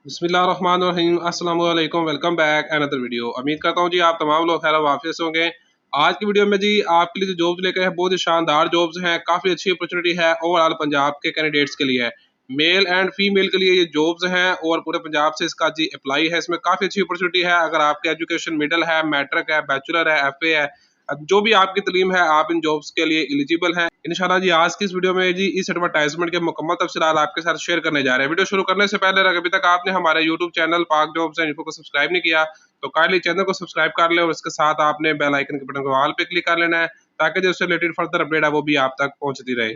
बिस्मिल्लाहिर्रहमानिर्रहीम, अस्सलाम वालेकुम, वेलकम बैक अनदर वीडियो। उम्मीद करता हूँ जी आप तमाम लोग खैर वाफियत से होंगे। आज की वीडियो में जी आपके लिए जो जॉब्स लेकर है बहुत ही शानदार जॉब्स हैं, काफ़ी अच्छी अपॉर्चुनिटी है ओवरऑल पंजाब के कैंडिडेट्स के लिए। मेल एंड फीमेल के लिए ये जॉब्स हैं और पूरे पंजाब से इसका जी अप्लाई है। इसमें काफ़ी अच्छी अपॉर्चुनिटी है। अगर आपकी एजुकेशन मिडिल है, मैट्रिक है, बैचलर है, FA है, जो भी आपकी तलीम है, आप इन जॉब्स के लिए एलिजिबल हैं। इंशाल्लाह जी आज की इस वीडियो में जी इस एडवर्टाइजमेंट के मुकम्मल तफसीलात आपके साथ शेयर करने जा रहे हैं। वीडियो शुरू करने से पहले अगर अभी तक आपने हमारे यूट्यूब चैनल पाक जॉब्स एंड इन्फो को सब्सक्राइब नहीं किया तो काइंडली चैनल को सब्सक्राइब कर ले और इसके साथ आपने बेल आइकन के बटन को ऑल पे क्लिक कर लेना है ताकि जो उससे रिलेटेड फर्दर अपडेट है वो भी आप तक पहुंचती रहे।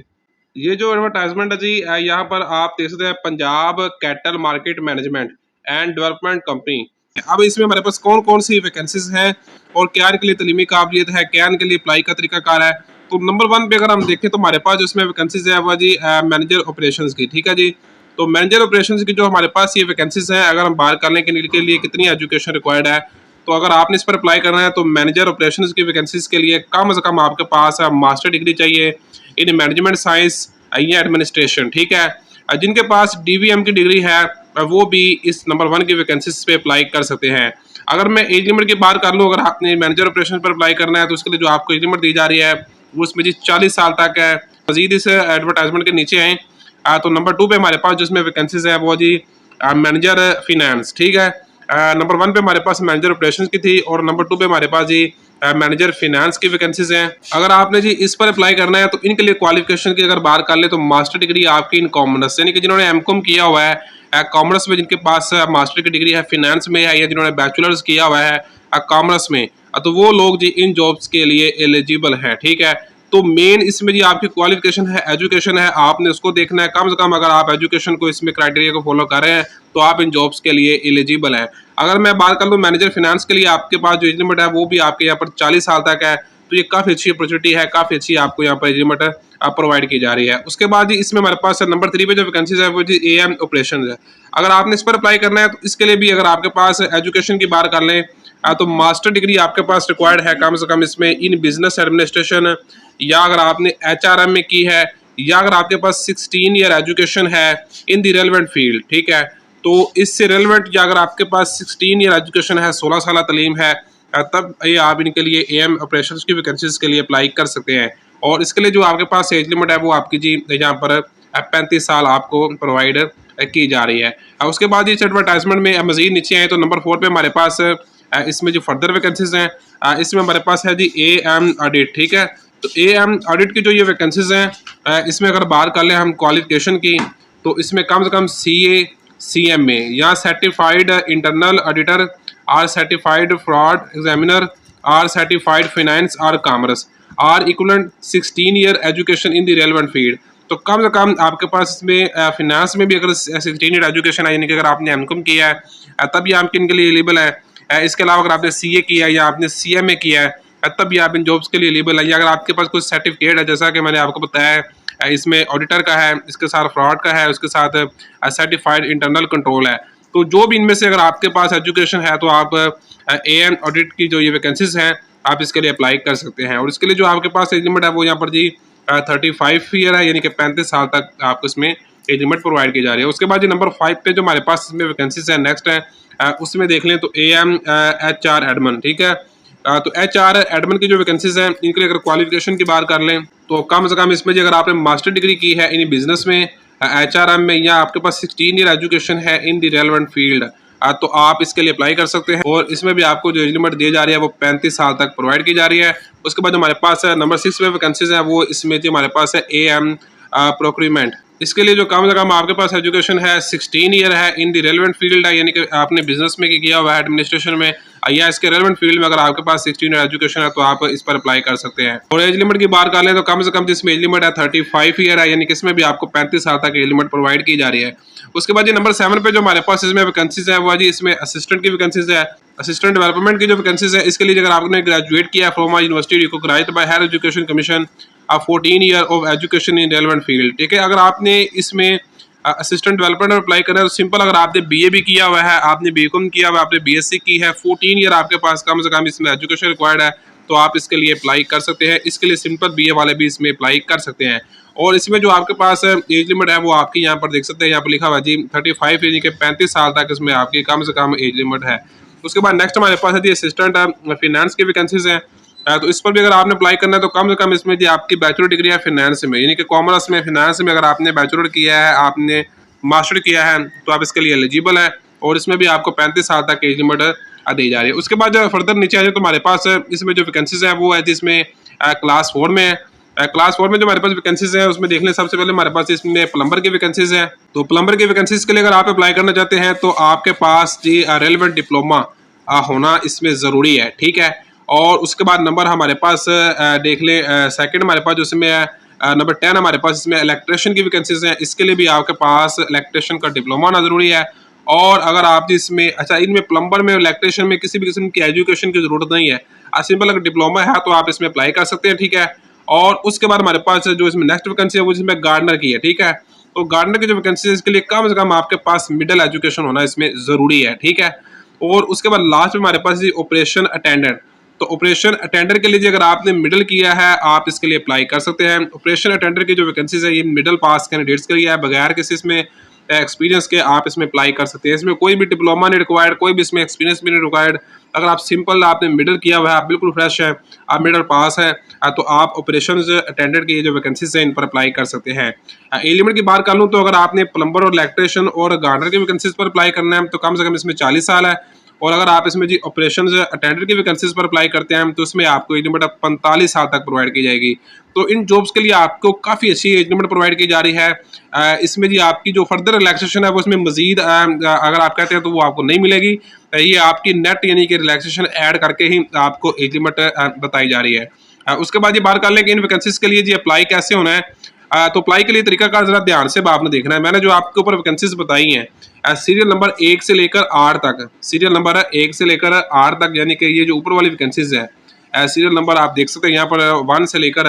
ये जो एडवर्टाइजमेंट है जी यहाँ पर आप देख सकते हैं Punjab cattle market management and development company. अब इसमें हमारे पास कौन कौन सी वैकेंसीज हैं और क्या इनके लिए तलीमी काबिलियत है, क्या इनके लिए अप्लाई का तरीकाकार है। तो नंबर 1 पे अगर हम देखें तो हमारे पास जो इसमें वैकेंसीज है वो जी मैनेजर ऑपरेशंस की, ठीक है जी। तो मैनेजर ऑपरेशंस की जो हमारे पास ये वैकेंसीज हैं, अगर हम बात करने के लिए कितनी एजुकेशन रिक्वायर्ड है, तो अगर आपने इस पर अप्लाई करना है तो मैनेजर ऑपरेशंस की वैकेंसीज के लिए कम से कम आपके पास मास्टर डिग्री चाहिए इन मैनेजमेंट साइंस या एडमिनिस्ट्रेशन, ठीक है। जिनके पास DVM की डिग्री है वो भी इस नंबर 1 की वैकेंसीज पे अप्लाई कर सकते हैं। अगर मैं एज लिमिट की बात कर लूँ, अगर आपने मैनेजर ऑपरेशन पर अप्लाई करना है तो उसके लिए जो आपको एज लिमिट दी जा रही है वो उसमें जी 40 साल तक है। मजीद इस एडवर्टाइजमेंट के नीचे आए तो नंबर 2 पे हमारे पास जिसमें वैकेंसीज है वो जी मैनेजर फिनेंस, ठीक है। नंबर 1 पे हमारे पास मैनेजर ऑपरेशंस की थी और नंबर 2 पे हमारे पास जी मैनेजर फिनेंस की वैकेंसीज हैं। अगर आपने जी इस पर अप्लाई करना है तो इनके लिए क्वालिफिकेशन की अगर बात कर ले तो मास्टर डिग्री आपकी इन कॉमर्स यानी कि जिन्होंने M.Com किया हुआ है कॉमर्स में, जिनके पास मास्टर की डिग्री है फिनेंस में है या जिन्होंने बैचलर्स किया हुआ है कॉमर्स में, तो वो लोग जी इन जॉब्स के लिए एलिजिबल है, ठीक है। तो मेन इसमें जी आपकी क्वालिफिकेशन है, एजुकेशन है, आपने उसको देखना है। कम से कम अगर आप एजुकेशन को इसमें क्राइटेरिया को फॉलो कर रहे हैं तो आप इन जॉब्स के लिए एलिजिबल हैं। अगर मैं बात कर लूँ मैनेजर फिनेंस के लिए, आपके पास जो एज लिमिट है वो भी आपके यहाँ पर 40 साल तक है। तो ये काफ़ी अच्छी अपॉर्चुनिटी है, काफ़ी अच्छी आपको यहाँ पर एज लिमिट प्रोवाइड की जा रही है। उसके बाद जी इसमें हमारे पास नंबर 3 पे जो वैकेंसीज है वो जी AM ऑपरेशन है। अगर आपने इस पर अप्लाई करना है तो इसके लिए भी अगर आपके पास एजुकेशन की बात कर लें तो मास्टर डिग्री आपके पास रिक्वायर्ड है कम से कम इसमें इन बिजनेस एडमिनिस्ट्रेशन, या अगर आपने HRM में की है, या अगर आपके पास 16 ईयर एजुकेशन है इन द रेलेवेंट फील्ड, ठीक है। तो इससे रेलेवेंट या अगर आपके पास 16 ईयर एजुकेशन है, 16 साल तलीम है, तब ये आप इनके लिए AM ऑपरेशंस की वैकेंसीज के लिए अप्लाई कर सकते हैं। और इसके लिए जो आपके पास एज लिमिट है वो आपकी जी यहाँ पर 35 साल आपको प्रोवाइड की जा रही है। उसके बाद इस एडवर्टाइजमेंट में मजीद नीचे आए तो नंबर 4 पे हमारे पास इसमें जो फर्दर वैकेंसीज हैं इसमें हमारे पास है जी AM ऑडिट, ठीक है। तो AM ऑडिट की जो ये वैकेंसीज हैं इसमें अगर बात कर लें हम क्वालिफिकेशन की तो इसमें कम से कम CA CMA या certified internal auditor or certified fraud examiner or certified finance or commerce or equivalent 16 year education in the relevant field. तो कम से कम आपके पास इसमें फिनेंस में भी अगर 16 ईयर एजुकेशन है यानी कि अगर आपने M.Com किया है तब भी आपके इनके लिए एलिजिबल है। इसके अलावा अगर आपने CA किया है या आपने CMA किया है तब भी आप इन जॉब्स के लिए एलिजिबल है। या अगर आपके पास कुछ सर्टिफिकेट है जैसा कि मैंने आपको बताया इसमें ऑडिटर का है, इसके साथ फ्रॉड का है, उसके साथ सर्टिफाइड इंटरनल कंट्रोल है। तो जो भी इनमें से अगर आपके पास एजुकेशन है तो आप AM ऑडिट की जो ये वैकेंसीज हैं आप इसके लिए अप्लाई कर सकते हैं। और इसके लिए जो आपके पास एज लिमिट है वो यहाँ पर जी 35 ईयर है यानी कि 35 साल तक आपको इसमें एज लिमिट प्रोवाइड की जा रही है। उसके बाद जी नंबर 5 पे जो हमारे पास इसमें वैकेंसीज है नेक्स्ट है उसमें देख लें तो AM HR एडमिन, ठीक है। तो HR एडमिन की जो वैकेंसीज हैं इनके लिए अगर क्वालिफिकेशन की बात कर लें तो कम से कम इसमें जी अगर आपने मास्टर डिग्री की है इन बिजनेस में, HRM में, या आपके पास 16 ईयर एजुकेशन है इन द रेलेवेंट फील्ड तो आप इसके लिए अप्लाई कर सकते हैं। और इसमें भी आपको जो एज लिमिट दी जा रही है वो 35 साल तक प्रोवाइड की जा रही है। उसके बाद हमारे पास नंबर 6 पे वैकेंसीज है वो इसमें जो हमारे पास है AM प्रोक्यूरमेंट। इसके लिए जो कम से कम आपके पास एजुकेशन है 16 ईयर है इन द रेलेवेंट फील्ड है यानी कि आपने बिजनेस में किया हुआ है एडमिनिस्ट्रेशन में, या इसके रेलेवेंट फील्ड में अगर आपके पास 16 ईयर एजुकेशन है तो आप इस पर अप्लाई कर सकते हैं। और एज लिमिट की बात कर लें तो कम से कम जिसमें एज लिमिट है 35 ईयर है यानी कि इसमें भी आपको 35 साल तक एज लिमिट प्रोवाइड की जा रही है। उसके बाद जी नंबर 7 पे जो हमारे पास इसमें वैकेंसीज है वो जी इसमें असिस्टेंट की वैकेंसीज है, असिस्टेंट डेवलपमेंट की जो वैकेंसीज है इसके लिए अगर आपने ग्रेजुएट किया है from university recognised by higher education commission 14 year of education in relevant field, ठीक है। अगर आपने इसमें असिस्टेंट डेवलपमेंट अप्लाई करना है तो सिंपल अगर आपने BA भी किया हुआ है, आपने B.Com किया हुआ है, आपने BSc की है, 14 ईयर आपके पास कम से कम इसमें एजुकेशन रिक्वायर्ड है तो आप इसके लिए अप्लाई कर सकते हैं। इसके लिए सिंपल BA वाले भी इसमें अप्लाई कर सकते हैं। और इसमें जो आपके पास एज लिमिट है वो आपकी यहाँ पर देख सकते हैं, यहाँ पर लिखा हुआ जी 35 यानी कि 35 साल तक इसमें आपकी कम से कम एज लिमिट है। उसके बाद नेक्स्ट हमारे पास है जी असिस्टेंट फिनेंस की वैकेंसीज हैं। तो इस पर भी अगर आपने अप्लाई करना है तो कम से कम इसमें जी आपकी बैचलर डिग्री है फिनेंस में, यानी कि कॉमर्स में फिनेंस में अगर आपने बैचलर किया है, आपने मास्टर किया है, तो आप इसके लिए एलिजिबल है। और इसमें भी आपको 35 साल तक एज लिमिट दी जा रही है। उसके बाद जब फर्दर नीचे आ जाए तो हमारे पास इसमें जो वैकेंसीज है वो है जिसमें क्लास 4 में है। क्लास 4 में जो हमारे पास वैकेंसीज है उसमें देख लें, सबसे पहले हमारे पास इसमें प्लम्बर की वैकेंसीज है। तो प्लम्बर की वैकेंसीज के लिए अगर आप अप्लाई करना चाहते हैं तो आपके पास जी रेलिवेंट डिप्लोमा होना इसमें ज़रूरी है, ठीक है। और उसके बाद नंबर हमारे पास देख लें सेकंड हमारे पास जो इसमें है नंबर 10 हमारे पास इसमें इलेक्ट्रिशियन की वैकेंसीज हैं। इसके लिए भी आपके पास इलेक्ट्रिशियन का डिप्लोमा होना ज़रूरी है। और अगर आप इसमें अच्छा इनमें प्लम्बर में इलेक्ट्रिशियन में किसी भी किस्म की एजुकेशन की ज़रूरत नहीं है, सिंपल अगर डिप्लोमा है तो आप इसमें अप्लाई कर सकते हैं, ठीक है। और उसके बाद हमारे पास जो इसमें नेक्स्ट वैकेंसी है वो इसमें गार्डनर की है, ठीक है। तो गार्डनर की जो वैकेंसी है इसके लिए कम से कम आपके पास मिडिल एजुकेशन होना इसमें ज़रूरी है, ठीक है। और उसके बाद लास्ट में हमारे पास ऑपरेशन अटेंडेंट। तो ऑपरेशन अटेंडर के लिए अगर आपने मिडिल किया है आप इसके लिए अप्लाई कर सकते हैं। ऑपरेशन अटेंडर की जो वैकेंसीज है ये मिडिल पास कैंडिडेट्स के लिए है, बगैर किसी इसमें एक्सपीरियंस के आप इसमें अप्लाई कर सकते हैं। इसमें कोई भी डिप्लोमा नहीं रिक्वायर्ड, कोई भी इसमें एक्सपीरियंस भी नहीं रिक्वायर्ड। अगर आप सिंपल आपने मिडिल किया हुआ है, आप बिल्कुल फ्रेश है, आप मिडिल पास है, तो आप ऑपरेशन अटेंडेंट की जो वैकेंसीज है इन पर अप्लाई कर सकते हैं। एज लिमिट की बात कर लूँ तो अगर आपने प्लम्बर और इलेक्ट्रिशियन और गार्डनर की वैकेंसीज पर अप्लाई करना है तो कम से कम इसमें 40 साल है। और अगर आप इसमें जी ऑपरेशन अटेंडेंट की वैकेंसीज पर अप्लाई करते हैं तो इसमें आपको एज लिमिट 45 साल तक प्रोवाइड की जाएगी। तो इन जॉब्स के लिए आपको काफ़ी अच्छी एज लिमिट प्रोवाइड की जा रही है। इसमें जी आपकी जो फर्दर रिलैक्सेशन है वो इसमें मजीद अगर आप कहते हैं तो वो आपको नहीं मिलेगी। ये आपकी नेट यानी कि रिलैक्सेशन ऐड करके ही आपको एज लिमिट बताई जा रही है। उसके बाद ये बात कर लें कि इन वैकेंसीज के लिए जी अप्लाई कैसे होना है। तो अप्लाई के लिए तरीका का जरा ध्यान से आपने देखना है। मैंने जो आपके ऊपर वैकेंसीज बताई हैं सीरियल नंबर 1 से लेकर 8 तक, सीरियल नंबर 1 से लेकर 8 तक, यानी कि ये जो ऊपर वाली वैकेंसीज है सीरियल नंबर आप देख सकते हैं यहाँ पर 1 से लेकर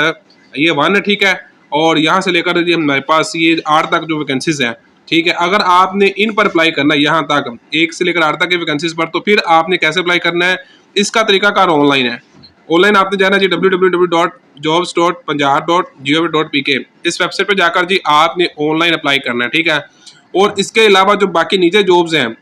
ये 1 है, ठीक है। और यहाँ से लेकर ये हमारे पास ये 8 तक जो वैकेंसीज हैं, ठीक है। अगर आपने इन पर अप्लाई करना है यहाँ तक 1 से लेकर 8 तक की वैकेंसीज पर, तो फिर आपने कैसे अप्लाई करना है, इसका तरीकाकार ऑनलाइन है। ऑनलाइन आपने जाना जी www.jobs.punjab.gov.pk इस वेबसाइट पर जाकर जी आपने ऑनलाइन अप्लाई करना है, ठीक है। और इसके अलावा जो बाकी नीचे जॉब्स हैं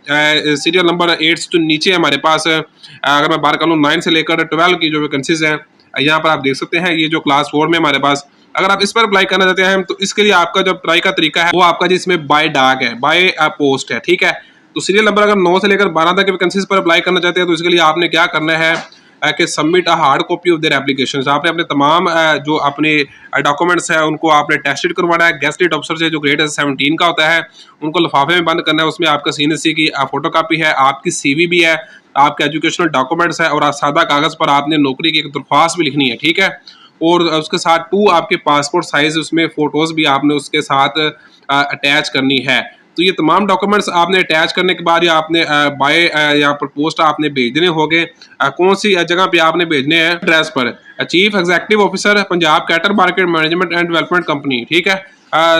सीरियल नंबर 8 से जो नीचे हमारे पास अगर मैं बात कर लूँ 9 से लेकर 12 की जो वैकेंसीज हैं यहाँ पर आप देख सकते हैं। ये जो क्लास 4 में हमारे पास अगर आप इस पर अप्लाई करना चाहते हैं तो इसके लिए आपका जो अप्लाई का तरीका है वो आपका जी इसमें बाय डाक है, बाय पोस्ट है, ठीक है। तो सीरियल नंबर अगर 9 से लेकर 12 तक की वैकेंसीज पर अप्लाई करना चाहते हैं तो इसके लिए आपने क्या करना है कि submit a hard copy of their application. आपने अपने तमाम जो अपने डॉक्यूमेंट्स हैं उनको आपने टेस्टेड करवाना है। गेस्टेड ऑफिसर से जो ग्रेड 17 का होता है उनको लिफाफे में बंद करना है। उसमें आपका CNSC की फोटो कापी है, आपकी CV भी है, आपके एजुकेशनल डॉक्यूमेंट्स है और सादा कागज़ पर आपने नौकरी की एक दरख्वास्त भी लिखनी है, ठीक है। और उसके साथ 2 आपके पासपोर्ट साइज उसमें फ़ोटोज़ भी आपने उसके साथ अटैच करनी है। तो ये तमाम डॉक्यूमेंट्स आपने अटैच करने के बाद या आपने बाय यहाँ पर पोस्ट आपने भेजने होंगे। कौन सी जगह पे आपने भेजने हैं, एड्रेस पर chief executive officer Punjab cattle market management and development company, ठीक है।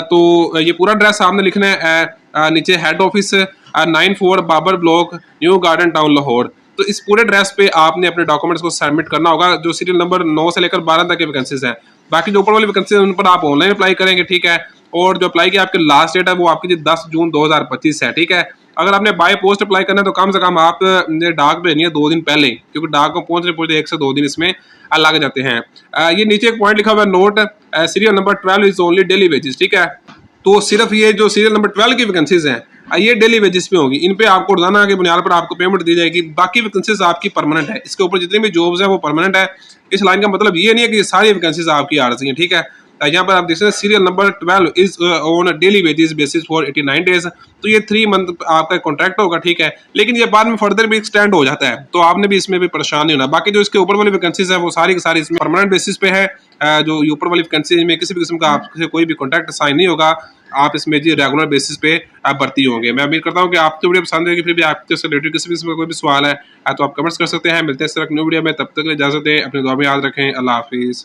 तो ये पूरा एड्रेस आपने लिखना है। नीचे head office 94 Babar block new garden town Lahore. तो इस पूरे एड्रेस पे आपने अपने डॉक्यूमेंट्स को सबमिट करना होगा जो सीरियल नंबर 9 से लेकर 12 तक की वैकेंसीज हैं। बाकी जो ऊपर वाली वैकेंसी है उन पर आप ऑनलाइन अप्लाई करेंगे, ठीक है। और जो अप्लाई की आपकी लास्ट डेट है वो आपकी 10 जून 2025 है, ठीक है। अगर आपने बाय पोस्ट अप्लाई करना है तो कम से कम आप डाक भेजनी है 2 दिन पहले, क्योंकि डाक को पहुंचते 1 से 2 दिन इसमें लग जाते हैं। ये नीचे एक पॉइंट लिखा हुआ है note serial number 12 is only daily wages, ठीक है। तो सिर्फ ये जो सीरियल नंबर 12 की वैकेंसीज हैं ये डेली वेजेस पे होगी, इन पे आपको रोजाना की बुनियाद पर आपको पेमेंट दी जाएगी। बाकी वैकेंसीज आपकी परमानेंट है, इसके ऊपर जितनी भी जॉब्स हैं वो परमानेंट है। इस लाइन का मतलब ये नहीं है कि सारी वैकेंसीज आपकी आ रही हैं, ठीक है। यहाँ पर आप देख सकते हैं serial number 12 is on daily wages basis for 89 days. तो ये 3 मंथ आपका कॉन्ट्रैक्ट होगा, ठीक है। लेकिन ये बाद में फर्दर भी एक्सटेंड हो जाता है, तो आपने भी इसमें भी परेशान नहीं होना। बाकी जो इसके ऊपर वाली वैकेंसीज है वो सारी की सारी इसमें परमानेंट बेसिस पे है। जो ऊपर वाली वैकेंसी में किसी भी किस्म का आपसे कोई भी कॉन्ट्रैक्ट साइन नहीं होगा, आप इसमें जी रेगुलर बेसिस पे आप भर्ती होंगे। मैं उम्मीद करता हूँ कि आपको वीडियो पसंद है। फिर भी आपके से रिलेटेड किसी भी किस्म का कोई भी सवाल है तो आप कमेंट्स कर सकते हैं। मिलते हैं इस तरह न्यू वीडियो में, तब तक इजाजत दें, अपनी दुआ में याद रखें। अल्लाह हाफिज़।